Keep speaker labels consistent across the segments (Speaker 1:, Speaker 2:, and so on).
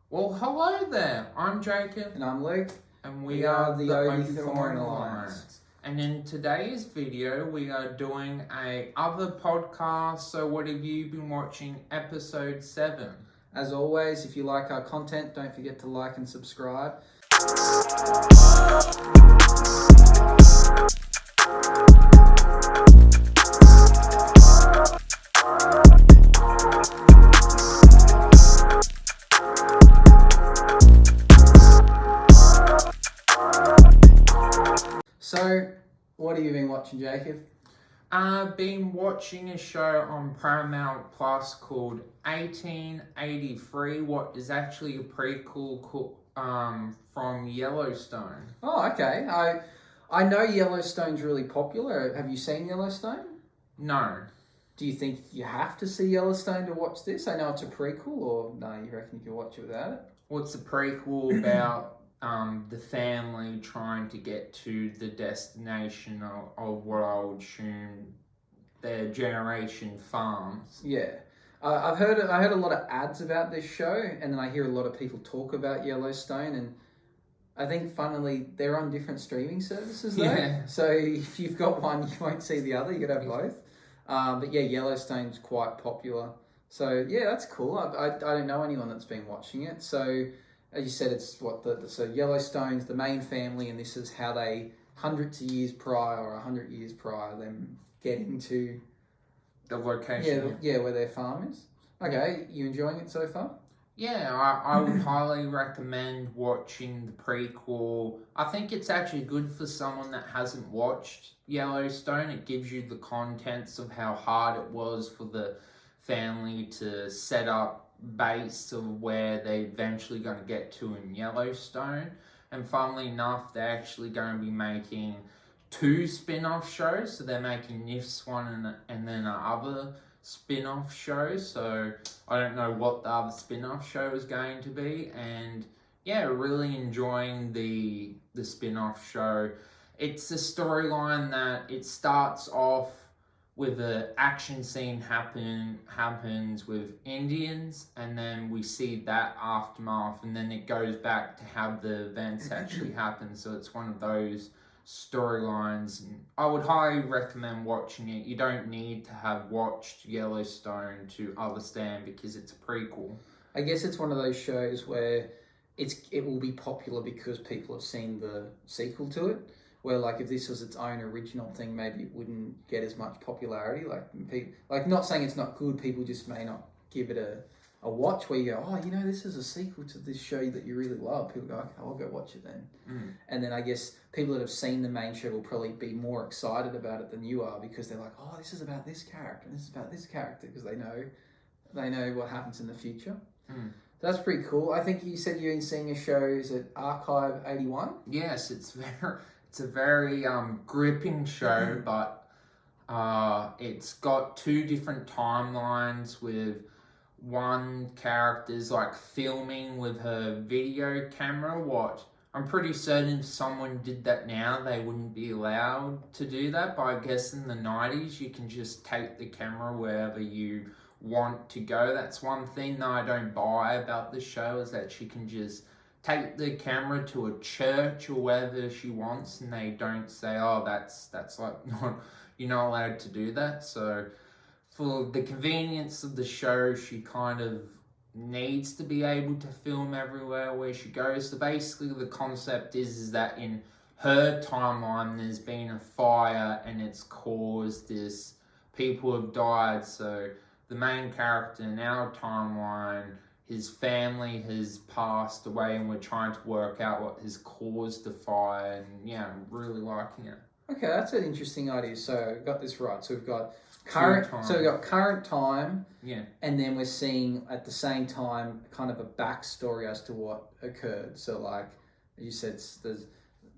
Speaker 1: Well, hello there. I'm Jacob.
Speaker 2: And I'm Luke.
Speaker 1: And we are the
Speaker 2: Only
Speaker 1: Thorn Alliance. And in today's video, we are doing a other podcast. So what have you been watching? Episode 7.
Speaker 2: As always, if you like our content, don't forget to like and subscribe. So, what have you been watching, Jacob?
Speaker 1: I've been watching a show on Paramount Plus called 1883, what is actually a prequel from Yellowstone.
Speaker 2: Oh, okay. I know Yellowstone's really popular. Have you seen Yellowstone?
Speaker 1: No.
Speaker 2: Do you think you have to see Yellowstone to watch this? I know it's a prequel, or no, you reckon you can watch it without it?
Speaker 1: What's the prequel about? The family trying to get to the destination of what I would assume their generation farms.
Speaker 2: Yeah. I heard a lot of ads about this show, and then I hear a lot of people talk about Yellowstone, and I think funnily they're on different streaming services though.
Speaker 1: Yeah.
Speaker 2: So if you've got one, you won't see the other. You could have both. But yeah, Yellowstone's quite popular. So yeah, that's cool. I don't know anyone that's been watching it. So as you said, it's so Yellowstone's the main family, and this is how they hundreds of years prior or 100 years prior them getting to
Speaker 1: the location.
Speaker 2: Yeah, where their farm is. Okay, you enjoying it so far?
Speaker 1: Yeah, I would highly recommend watching the prequel. I think it's actually good for someone that hasn't watched Yellowstone. It gives you the contents of how hard it was for the family to set up base of where they eventually going to get to in Yellowstone. And funnily enough, they're actually going to be making 2 spin-off shows. So they're making this one and then another spin-off show. So I don't know what the other spin-off show is going to be. And yeah, really enjoying the spin-off show. It's a storyline that it starts off with an action scene happens with Indians, and then we see that aftermath, and then it goes back to how the events actually happen. So it's one of those storylines. I would highly recommend watching it. You don't need to have watched Yellowstone to understand because it's a prequel.
Speaker 2: I guess it's one of those shows where it will be popular because people have seen the sequel to it. Where like if this was its own original thing, maybe it wouldn't get as much popularity. Like not saying it's not good, people just may not give it a watch. Where you go, oh, this is a sequel to this show that you really love. People go, okay, I'll go watch it then. And then I guess people that have seen the main show will probably be more excited about it than you are because they're like, oh, this is about this character and this is about this character because they know what happens in the future. That's pretty cool. I think you said you've been seeing a show. Is it Archive 81?
Speaker 1: Yes, it's a very gripping show, but it's got 2 different timelines with one character's like filming with her video camera. What I'm pretty certain if someone did that now, they wouldn't be allowed to do that. But I guess in the 90s, you can just take the camera wherever you want to go. That's one thing that I don't buy about the show, is that she can just take the camera to a church or wherever she wants, and they don't say, oh, that's like you're not allowed to do that. So for the convenience of the show, she kind of needs to be able to film everywhere where she goes. So basically the concept is that in her timeline there's been a fire and it's caused this, people have died. So the main character in our timeline, his family has passed away, and we're trying to work out what has caused the fire. And yeah, I'm really liking it.
Speaker 2: Okay, that's an interesting idea. So I got this right. So we've got current time.
Speaker 1: Yeah. And
Speaker 2: then we're seeing at the same time kind of a backstory as to what occurred. So like you said,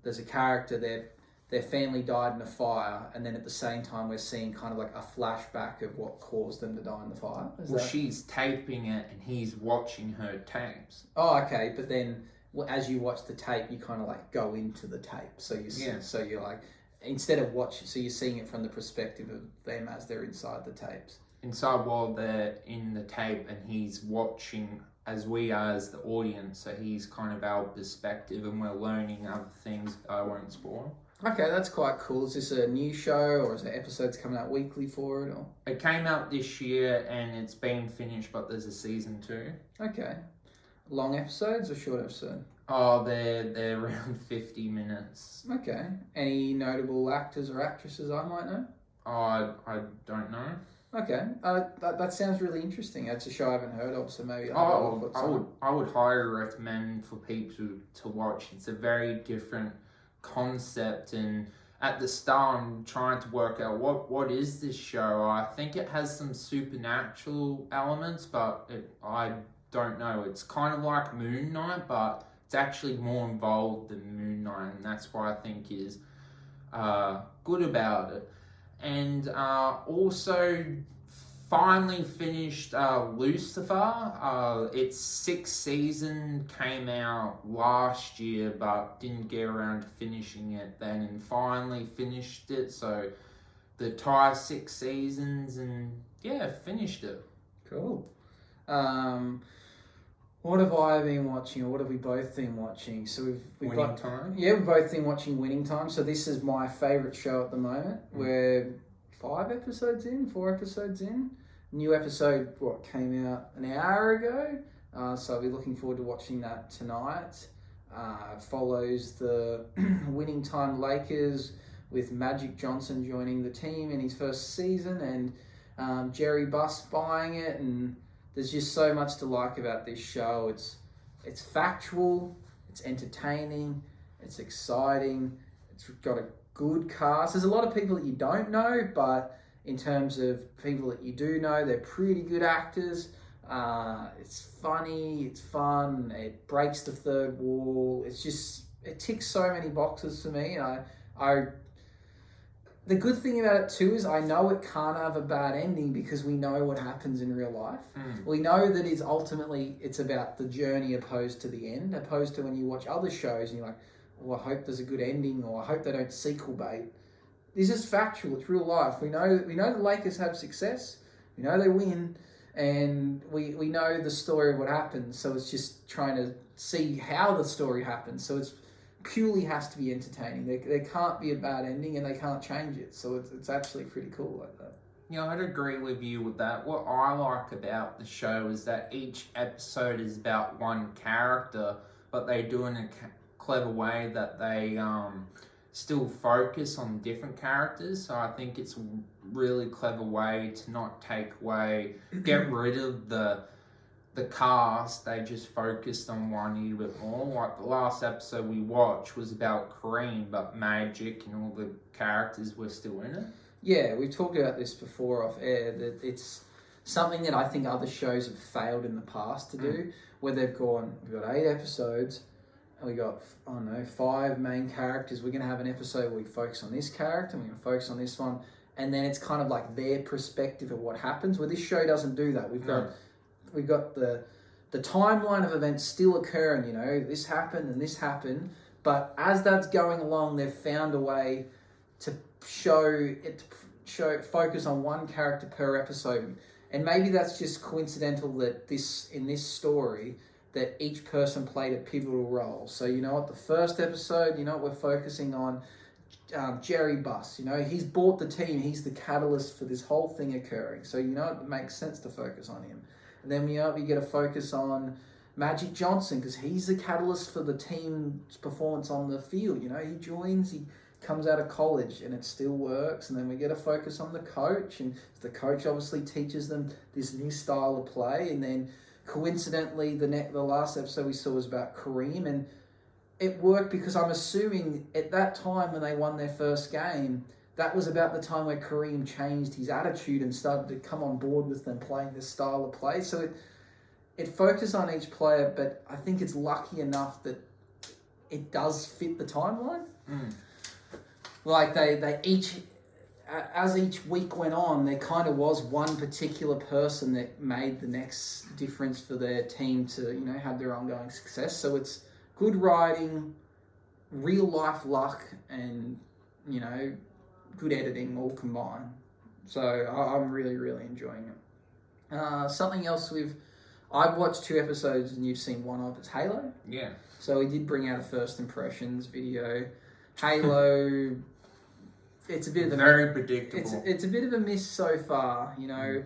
Speaker 2: there's a character there. Their family died in a fire, and then at the same time we're seeing kind of like a flashback of what caused them to die in the fire.
Speaker 1: She's taping it and he's watching her tapes.
Speaker 2: Oh, okay. But then as you watch the tape, you kind of like go into the tape. So you're like, instead of watching, so you're seeing it from the perspective of them as they're inside the tapes.
Speaker 1: Inside while they're in the tape, and he's watching as we are as the audience. So he's kind of our perspective, and we're learning other things. I won't spoil.
Speaker 2: Okay, that's quite cool. Is this a new show, or is there episodes coming out weekly for it? Or
Speaker 1: It came out this year, and it's been finished, but there's a season 2.
Speaker 2: okay, long episodes or short episode?
Speaker 1: Oh, they're around 50 minutes.
Speaker 2: Okay. Any notable actors or actresses I might know?
Speaker 1: Oh, I don't know.
Speaker 2: Okay. That sounds really interesting. It's a show I haven't heard of, so maybe
Speaker 1: I would highly recommend for people to watch. It's a very different concept, and at the start I'm trying to work out what is this show. I think it has some supernatural elements, but I don't know. It's kind of like Moon Knight, but it's actually more involved than Moon Knight, and that's what I think is good about it. And also finally finished Lucifer. Its 6th season came out last year, but didn't get around to finishing it then, and finally finished it. So the entire 6 seasons, and yeah, finished it.
Speaker 2: Cool. What have I been watching, or what have we both been watching? So we've
Speaker 1: Winning Time?
Speaker 2: Yeah, we've both been watching Winning Time. So this is my favourite show at the moment. We're 4 episodes in. New episode, came out an hour ago. So I'll be looking forward to watching that tonight. Follows the Winning Time Lakers with Magic Johnson joining the team in his first season, and Jerry Buss buying it, and there's just so much to like about this show. It's factual, it's entertaining, it's exciting, it's got a good cast. There's a lot of people that you don't know, but in terms of people that you do know, they're pretty good actors. It's funny, it's fun, it breaks the third wall. It ticks so many boxes for me. The good thing about it too is I know it can't have a bad ending because we know what happens in real life. We know that it's about the journey opposed to the end, opposed to when you watch other shows and you're like, well, I hope there's a good ending, or I hope they don't sequel bait. This is factual, it's real life. We know the Lakers have success, we know they win, and we know the story of what happens, so it's just trying to see how the story happens. So it's purely has to be entertaining. There can't be a bad ending, and they can't change it. So it's actually pretty cool like that.
Speaker 1: Yeah, I'd agree with you with that. What I like about the show is that each episode is about one character, but they do it in a clever way that they still focus on different characters. So I think it's a really clever way to not get rid of the cast. They just focused on one a little bit more. Like the last episode we watched was about Kareem, but Magic and all the characters were still in it.
Speaker 2: Yeah, we've talked about this before off air, that it's something that I think other shows have failed in the past to do, where they've gone, we've got 8 episodes, and we got, 5 main characters. We're going to have an episode where we focus on this character, and we're going to focus on this one, and then it's kind of like their perspective of what happens, where this show doesn't do that. We've got the timeline of events still occurring, this happened and this happened, but as that's going along, they've found a way to focus on one character per episode. And maybe that's just coincidental that in this story, that each person played a pivotal role. So, at the first episode, we're focusing on Jerry Buss. He's bought the team. He's the catalyst for this whole thing occurring. So, it makes sense to focus on him. And then we get a focus on Magic Johnson because he's the catalyst for the team's performance on the field. He joins, he comes out of college and it still works. And then we get a focus on the coach, and the coach obviously teaches them this new style of play. And then coincidentally, the last episode we saw was about Kareem, and it worked because I'm assuming at that time when they won their first game, that was about the time where Kareem changed his attitude and started to come on board with them playing this style of play. So it focused on each player, but I think it's lucky enough that it does fit the timeline. Like they each, as each week went on, there kind of was one particular person that made the next difference for their team to, have their ongoing success. So it's good writing, real life luck, and, good editing all combined. So I'm really, really enjoying it. Something else I've watched 2 episodes and you've seen one of it's Halo.
Speaker 1: Yeah.
Speaker 2: So we did bring out a first impressions video. Halo, it's a bit of a
Speaker 1: very predictable.
Speaker 2: It's a bit of a miss so far. You know,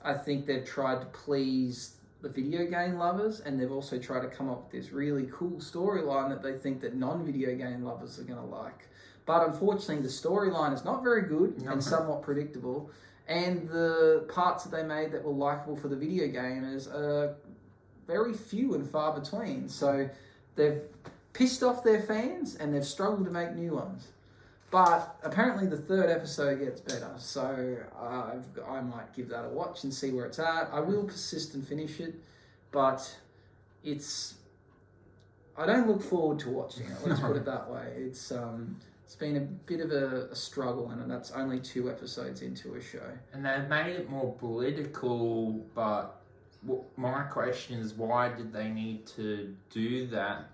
Speaker 2: I think they've tried to please the video game lovers, and they've also tried to come up with this really cool storyline that they think that non-video game lovers are going to like. But unfortunately, the storyline is not very good and somewhat predictable. And the parts that they made that were likable for the video gamers are very few and far between. So they've pissed off their fans and they've struggled to make new ones. But apparently the 3rd episode gets better. So I might give that a watch and see where it's at. I will persist and finish it. But I don't look forward to watching it. Let's put it that way. It's been a bit of a struggle, and that's only 2 episodes into a show.
Speaker 1: And they've made it more political, but my question is, why did they need to do that?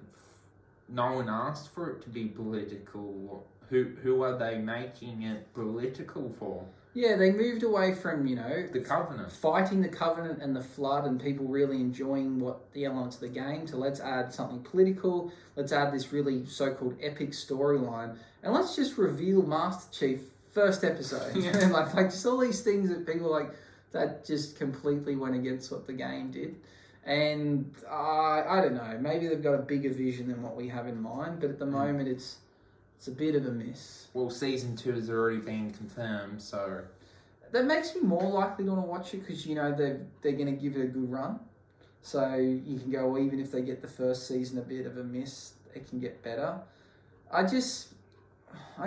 Speaker 1: No one asked for it to be political. Who are they making it political for?
Speaker 2: Yeah, they moved away from,
Speaker 1: the Covenant.
Speaker 2: Fighting the Covenant and the Flood and people really enjoying the elements of the game, to let's add something political, let's add this really so-called epic storyline, and let's just reveal Master Chief first episode.
Speaker 1: Yeah.
Speaker 2: And like just all these things that people that just completely went against what the game did. And I don't know, maybe they've got a bigger vision than what we have in mind, but at the moment it's a bit of a miss.
Speaker 1: Well, season 2 has already been confirmed, so
Speaker 2: that makes me more likely to want to watch it, because they're going to give it a good run. So you can go, even if they get the first season a bit of a miss, it can get better. I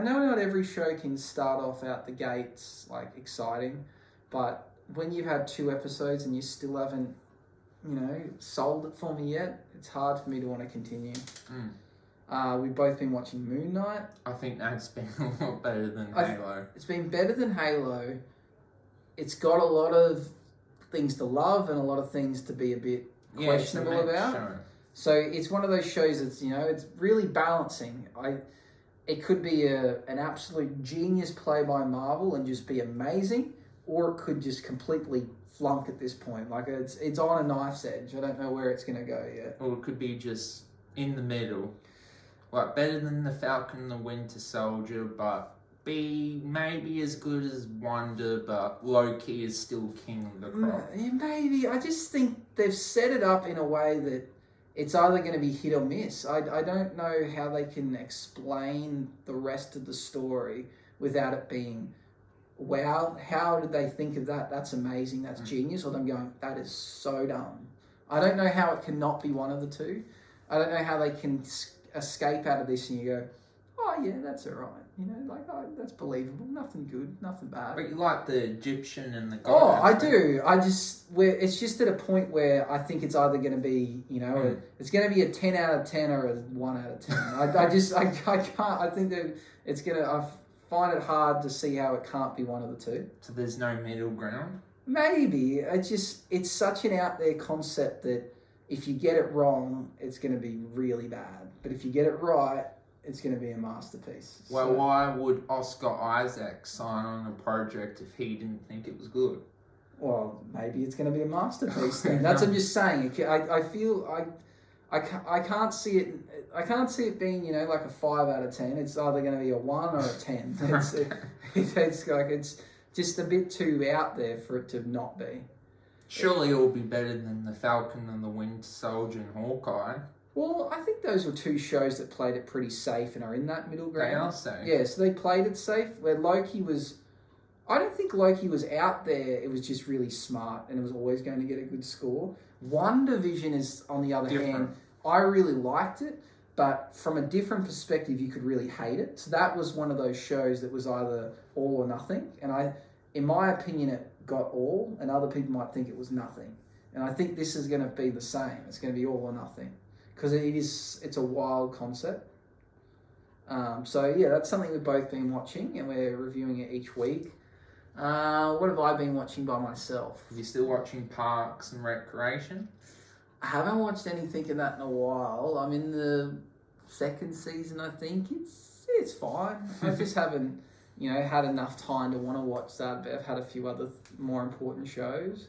Speaker 2: know not every show can start off out the gates like exciting, but when you've had 2 episodes and you still haven't, sold it for me yet, it's hard for me to want to continue. We've both been watching Moon Knight.
Speaker 1: I think that's been a lot better than Halo.
Speaker 2: It's been better than Halo. It's got a lot of things to love and a lot of things to be a bit questionable about. Show. So it's one of those shows that's, it's really balancing. It could be an absolute genius play by Marvel and just be amazing, or it could just completely flunk at this point. Like it's on a knife's edge. I don't know where it's going to go yet.
Speaker 1: Or it could be just in the middle. Like, better than the Falcon and the Winter Soldier, but be maybe as good as Wonder, but Loki is still king of the crop.
Speaker 2: Yeah, maybe. I just think they've set it up in a way that it's either going to be hit or miss. I don't know how they can explain the rest of the story without it being, wow, how did they think of that? That's amazing, that's genius. Or them going, that is so dumb. I don't know how it cannot be one of the two. I don't know how they can escape out of this and you go, oh yeah, that's all right, that's believable, nothing good, nothing bad.
Speaker 1: But you like the Egyptian and the
Speaker 2: god. Oh, I do. It's just at a point where I think it's either going to be, it's going to be a 10 out of 10 or a 1 out of 10. I can't. I think that it's going to. I find it hard to see how it can't be one of the two.
Speaker 1: So there's no middle ground.
Speaker 2: Maybe it's such an out there concept that if you get it wrong, it's going to be really bad. But if you get it right, it's going to be a masterpiece.
Speaker 1: Well, why would Oscar Isaac sign on a project if he didn't think it was good?
Speaker 2: Well, maybe it's going to be a masterpiece then. That's what I'm just saying. I feel I can't see it. I can't see it being like a 5 out of 10. It's either going to be a 1 or a 10. It's just a bit too out there for it to not be.
Speaker 1: Surely it will be better than the Falcon and the Winter Soldier and Hawkeye.
Speaker 2: Well, I think those were 2 shows that played it pretty safe and are in that middle ground.
Speaker 1: They are safe.
Speaker 2: Yeah, so they played it safe. Where Loki was... I don't think Loki was out there. It was just really smart and it was always going to get a good score. WandaVision is, on the other hand, I really liked it, but from a different perspective, you could really hate it. So that was one of those shows that was either all or nothing. And in my opinion, it got all, and other people might think it was nothing. And I think this is going to be the same. It's going to be all or nothing. Because it's a wild concept. So yeah, that's something we've both been watching, and we're reviewing it each week. What have I been watching by myself?
Speaker 1: Are you still watching Parks and Recreation?
Speaker 2: I haven't watched anything of that in a while. I'm in the 2nd season, I think. It's fine. I just haven't, had enough time to want to watch that, but I've had a few other more important shows.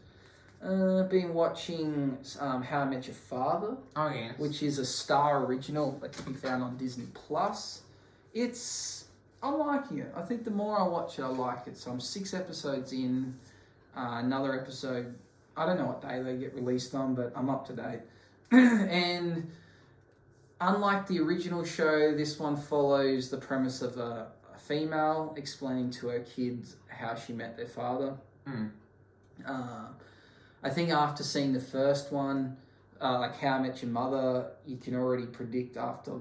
Speaker 2: Been watching How I Met Your Father,
Speaker 1: Oh yes.
Speaker 2: which is a Star original that can be found on Disney Plus. I'm liking it. I think the more I watch it, I like it. So I'm 6 episodes in. Another episode, I don't know what day they get released on, but I'm up to date. And unlike the original show, this one follows the premise of a female explaining to her kids how she met their father. I think after seeing the first one, like How I Met Your Mother, you can already predict after,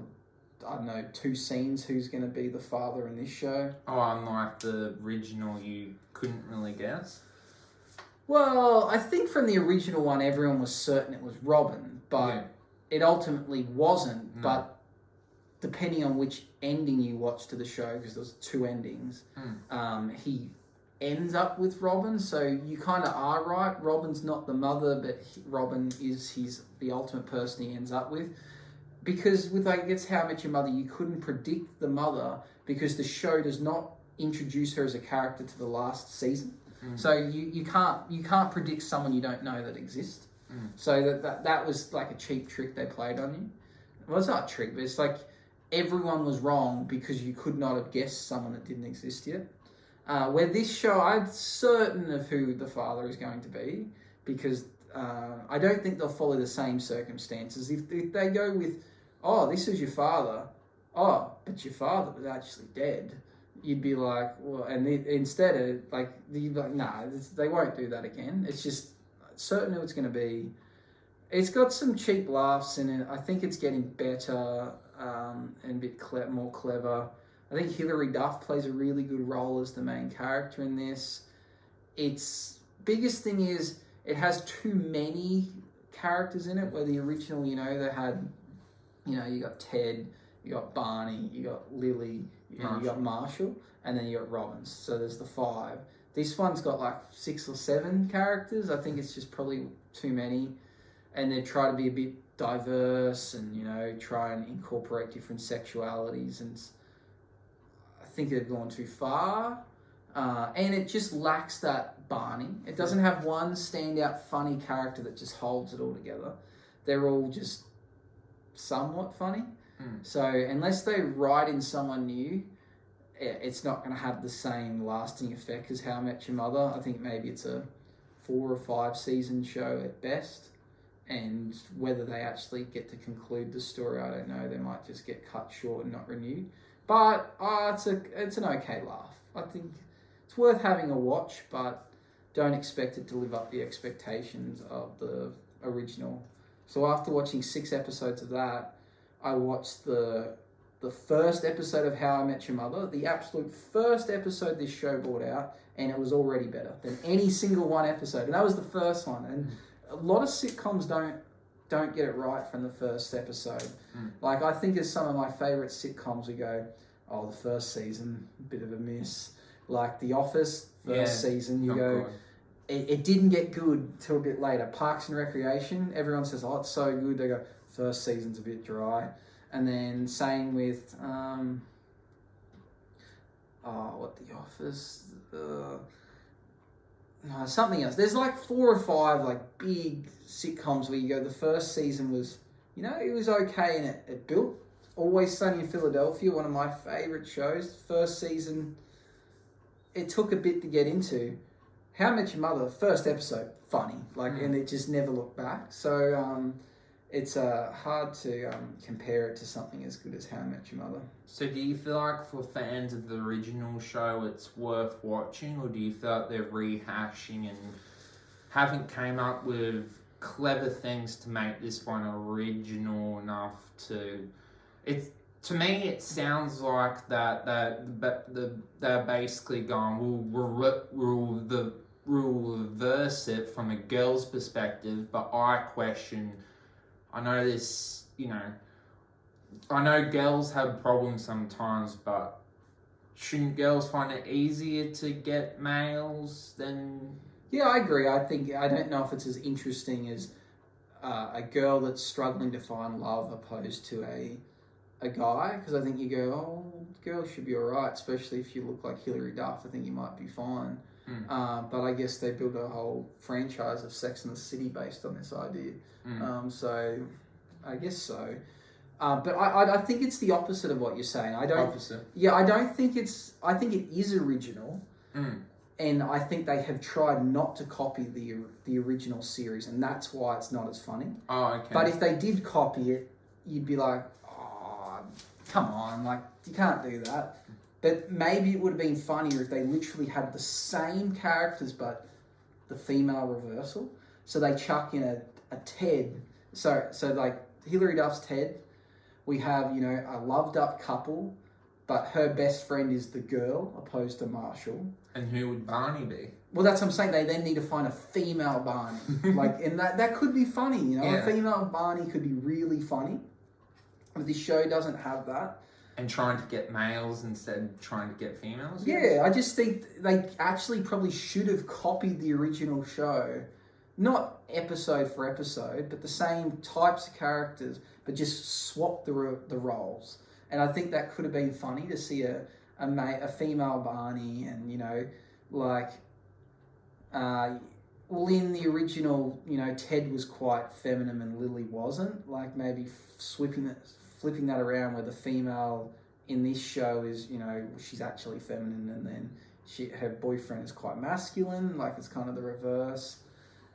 Speaker 2: I don't know, 2 scenes who's going to be the father in this show.
Speaker 1: Oh, unlike the original, you couldn't really guess?
Speaker 2: Well, I think from the original one, everyone was certain it was Robin, but it ultimately wasn't.
Speaker 1: No.
Speaker 2: But depending on which ending you watch to the show, because there's 2 endings, he ends up with Robin, so you kind of are right. Robin's not the mother, but Robin is the ultimate person he ends up with. Because with, I guess, How I Met Your Mother, you couldn't predict the mother because the show does not introduce her as a character to the last season. So you can't predict someone you don't know that exists. So that was like a cheap trick they played on you. Well, it's not a trick, but it's like everyone was wrong because you could not have guessed someone that didn't exist yet. Where this show, I'm certain of who the father is going to be because I don't think they'll follow the same circumstances. If they go with, oh, this is your father, oh, but your father was actually dead, you'd be like, well, and instead of like, you'd be like, nah, they won't do that again. It's just certain who it's going to be. It's got some cheap laughs in it. I think it's getting better and a bit more clever. I think Hilary Duff plays a really good role as the main character in this. Its biggest thing is it has too many characters in it, where the original, they had, you got Ted, you got Barney, you got Lily, you got Marshall, and then you got Robbins. So there's the 5. This one's got like 6 or 7 characters. I think it's just probably too many. And they try to be a bit diverse and, try and incorporate different sexualities. And I think they've gone too far. And it just lacks that Barney. It doesn't have one standout funny character that just holds it all together. They're all just somewhat funny. So unless they write in someone new, it's not going to have the same lasting effect as How I Met Your Mother. I think maybe it's a 4 or 5 season show at best. And whether they actually get to conclude the story, I don't know. They might just get cut short and not renewed. But it's an okay laugh. I think it's worth having a watch, but don't expect it to live up the expectations of the original. So after watching 6 episodes of that, I watched the first episode of How I Met Your Mother, the absolute first episode this show brought out, and it was already better than any single one episode. And that was the first one. And a lot of sitcoms don't get it right from the first episode. Like, I think of some of my favourite sitcoms, we go, oh, the first season, a bit of a miss. Like The Office, first season, you go, it didn't get good till a bit later. Parks and Recreation, everyone says, oh, it's so good. They go, first season's a bit dry. And then same with, The Office, something else. There's like 4 or 5 like big sitcoms where you go, the first season was, it was okay and it built. Always Sunny in Philadelphia, one of my favourite shows. First season, it took a bit to get into. How I Met Your Mother, first episode, funny, and it just never looked back. So it's hard to compare it to something as good as How I Met Your Mother.
Speaker 1: So do you feel like for fans of the original show it's worth watching, or do you feel like they're rehashing and haven't came up with clever things to make this one original enough to... To me, it sounds like they're basically going, we'll reverse it from a girl's perspective, but I question... I know this, I know girls have problems sometimes, but shouldn't girls find it easier to get males than...
Speaker 2: Yeah, I agree. I don't know if it's as interesting as a girl that's struggling to find love opposed to a guy, because I think you go, oh, girls should be alright, especially if you look like Hilary Duff. I think you might be fine. But I guess they built a whole franchise of Sex and the City based on this idea. So I guess so. But I think it's the opposite of what you're saying. I don't.
Speaker 1: Opposite.
Speaker 2: Yeah, I don't think it's. I think it is original, and I think they have tried not to copy the original series, and that's why it's not as funny.
Speaker 1: Oh, okay.
Speaker 2: But if they did copy it, you'd be like, oh, come on, like you can't do that. But maybe it would have been funnier if they literally had the same characters, but the female reversal. So they chuck in a Ted. So like Hilary Duff's Ted. We have, you know, a loved up couple, but her best friend is the girl opposed to Marshall.
Speaker 1: And who would Barney be?
Speaker 2: Well, that's what I'm saying. They then need to find a female Barney. And that could be funny, you know.
Speaker 1: Yeah.
Speaker 2: A female Barney could be really funny. But this show doesn't have that.
Speaker 1: And trying to get males instead of trying to get females?
Speaker 2: Yeah, I just think they actually probably should have copied the original show. Not episode for episode, but the same types of characters, but just swap the roles. And I think that could have been funny to see a female Barney, and, you know, like, well, in the original, you know, Ted was quite feminine and Lily wasn't. Like, maybe flipping that around, where the female in this show is, you know, she's actually feminine, and then her boyfriend is quite masculine. Like, it's kind of the reverse.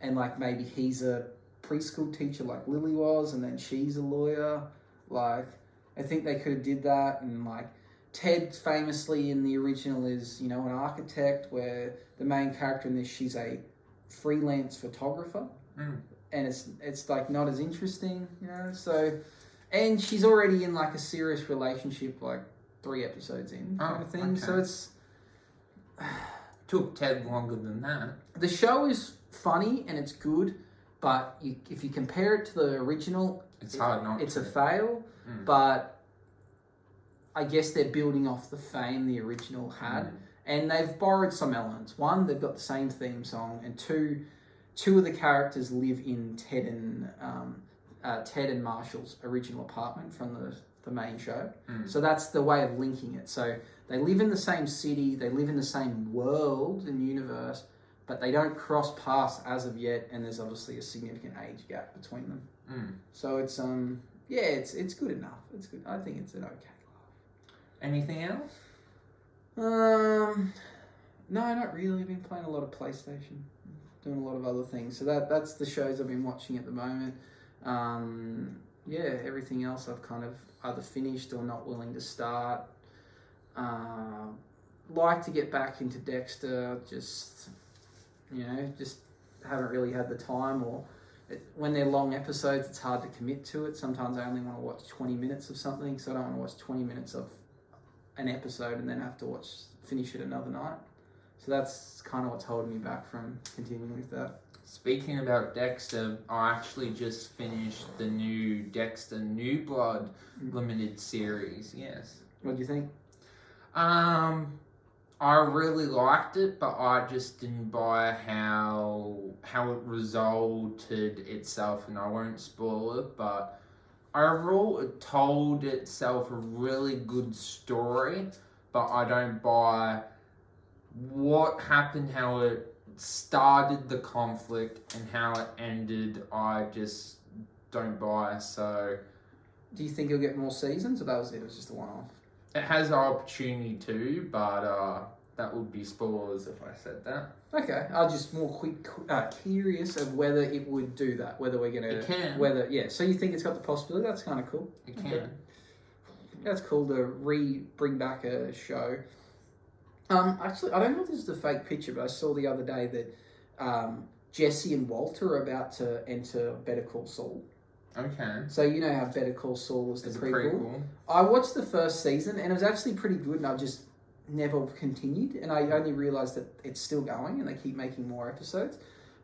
Speaker 2: And, like, maybe he's a preschool teacher like Lily was, and then she's a lawyer. Like, I think they could have did that. And, like, Ted famously in the original is, you know, an architect, where the main character in this, she's a freelance photographer. And it's like not as interesting, you know. So, and she's already in like a serious relationship, like 3 episodes in, kind of thing. Okay. So it's
Speaker 1: took Ted longer than that.
Speaker 2: The show is funny and it's good, but if you compare it to the original,
Speaker 1: it's hard not.
Speaker 2: It's a fail. But I guess they're building off the fame the original had, and they've borrowed some elements. One, they've got the same theme song, and two of the characters live in Ted and Marshall's original apartment from the main show. So that's the way of linking it. So they live in the same city, they live in the same world and universe, but they don't cross paths as of yet, and there's obviously a significant age gap between them. So it's it's good enough. It's good. I think it's an okay laugh.
Speaker 1: Anything else?
Speaker 2: No, not really. I've been playing a lot of PlayStation, doing a lot of other things. So that's the shows I've been watching at the moment. Everything else I've kind of either finished or not willing to start. Like to get back into Dexter, just haven't really had the time, or when they're long episodes, it's hard to commit to it. Sometimes I only want to watch 20 minutes of something, so I don't want to watch 20 minutes of an episode and then have to finish it another night. So that's kind of what's holding me back from continuing with that.
Speaker 1: Speaking about Dexter, I actually just finished the new Dexter New Blood limited series. Yes.
Speaker 2: What do you think?
Speaker 1: I really liked it, but I just didn't buy how it resulted itself, and I won't spoil it, but overall it told itself a really good story, but I don't buy what happened, how it started the conflict, and how it ended. I just don't buy. So
Speaker 2: do you think you'll get more seasons, or that was it? It was just a one-off?
Speaker 1: It has the opportunity to, but that would be spoilers if I said that.
Speaker 2: Okay, I was just more curious of whether it would do that, whether we're gonna.
Speaker 1: It can.
Speaker 2: So you think it's got the possibility? That's kind of cool.
Speaker 1: It can.
Speaker 2: Okay. That's cool to bring back a show. Actually, I don't know if this is a fake picture, but I saw the other day that Jesse and Walter are about to enter Better Call Saul.
Speaker 1: Okay.
Speaker 2: So you know how Better Call Saul was the
Speaker 1: prequel.
Speaker 2: I watched the first season and it was actually pretty good, and I just never continued, and I only realised that it's still going and they keep making more episodes.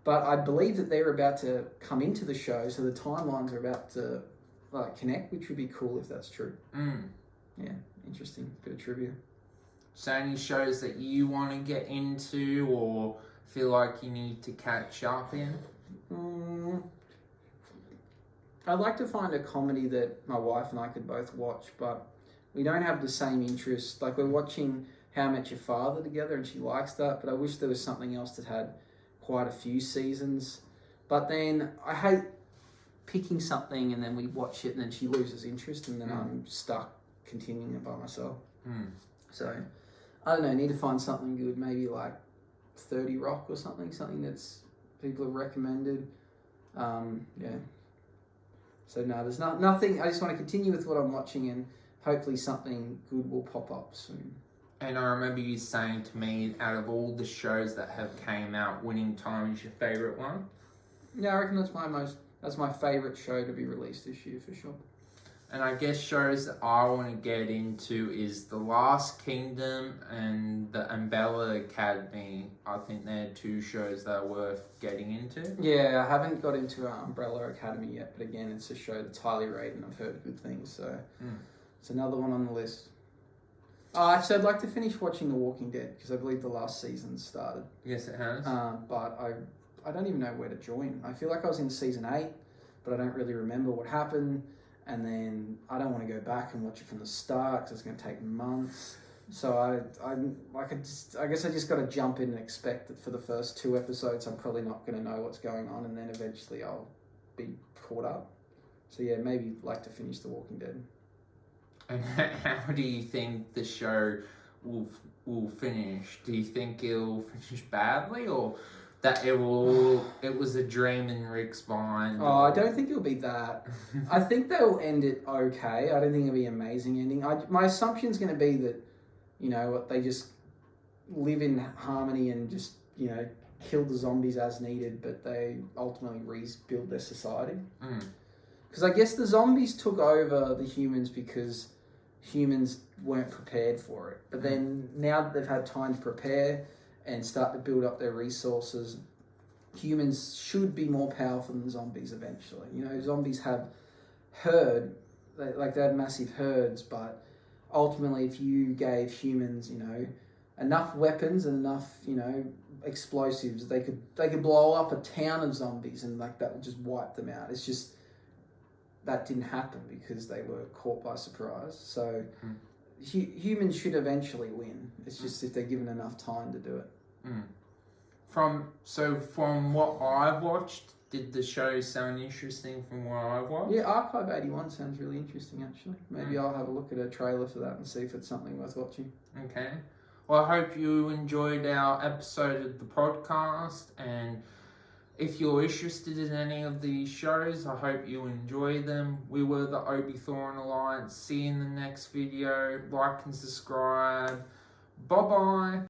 Speaker 2: But I believe that they're about to come into the show, so the timelines are about to connect, which would be cool if that's true. Yeah, interesting. Bit of trivia.
Speaker 1: So any shows that you want to get into or feel like you need to catch up in?
Speaker 2: I'd like to find a comedy that my wife and I could both watch, but we don't have the same interest. Like, we're watching How I Met Your Father together, and she likes that. But I wish there was something else that had quite a few seasons. But then I hate picking something and then we watch it and then she loses interest and then I'm stuck continuing it by myself. So I don't know, need to find something good, maybe like 30 Rock or something that's people have recommended. Yeah. So no, there's nothing. I just want to continue with what I'm watching and hopefully something good will pop up soon.
Speaker 1: And I remember you saying to me, out of all the shows that have came out, Winning Time is your favourite one?
Speaker 2: Yeah, I reckon that's my favourite show to be released this year for sure.
Speaker 1: And I guess shows that I want to get into is The Last Kingdom and The Umbrella Academy. I think they're two shows that are worth getting into.
Speaker 2: Yeah, I haven't got into Umbrella Academy yet, but again, it's a show that's highly rated and I've heard good things, so it's another one on the list. Actually, I'd like to finish watching The Walking Dead because I believe the last season started.
Speaker 1: Yes, it has.
Speaker 2: But I don't even know where to join. I feel like I was in season 8, but I don't really remember what happened. And then I don't want to go back and watch it from the start because it's going to take months. So I guess I just got to jump in and expect that for the first 2 episodes I'm probably not going to know what's going on, and then eventually I'll be caught up. So yeah, maybe like to finish The Walking Dead.
Speaker 1: And how do you think the show will finish? Do you think it'll finish badly, or that it was a dream in Rick's mind?
Speaker 2: Oh, I don't think it'll be that. I think they'll end it okay. I don't think it'll be an amazing ending. My assumption's going to be that, they just live in harmony and just, kill the zombies as needed, but they ultimately rebuild their society. Because I guess the zombies took over the humans because humans weren't prepared for it. But then now that they've had time to prepare and start to build up their resources, humans should be more powerful than zombies eventually. Zombies have they had massive herds, but ultimately if you gave humans, enough weapons and enough, explosives, they could blow up a town of zombies and that would just wipe them out. It's just that didn't happen because they were caught by surprise. So humans should eventually win. It's just if they're given enough time to do it.
Speaker 1: From what I've watched, did the show sound interesting from what I've watched?
Speaker 2: Yeah, Archive 81 sounds really interesting actually. Maybe I'll have a look at a trailer for that and see if it's something worth watching.
Speaker 1: Okay. Well, I hope you enjoyed our episode of the podcast, and if you're interested in any of these shows, I hope you enjoy them. We were the Obi Thorn Alliance. See you in the next video. Like and subscribe. Bye-bye.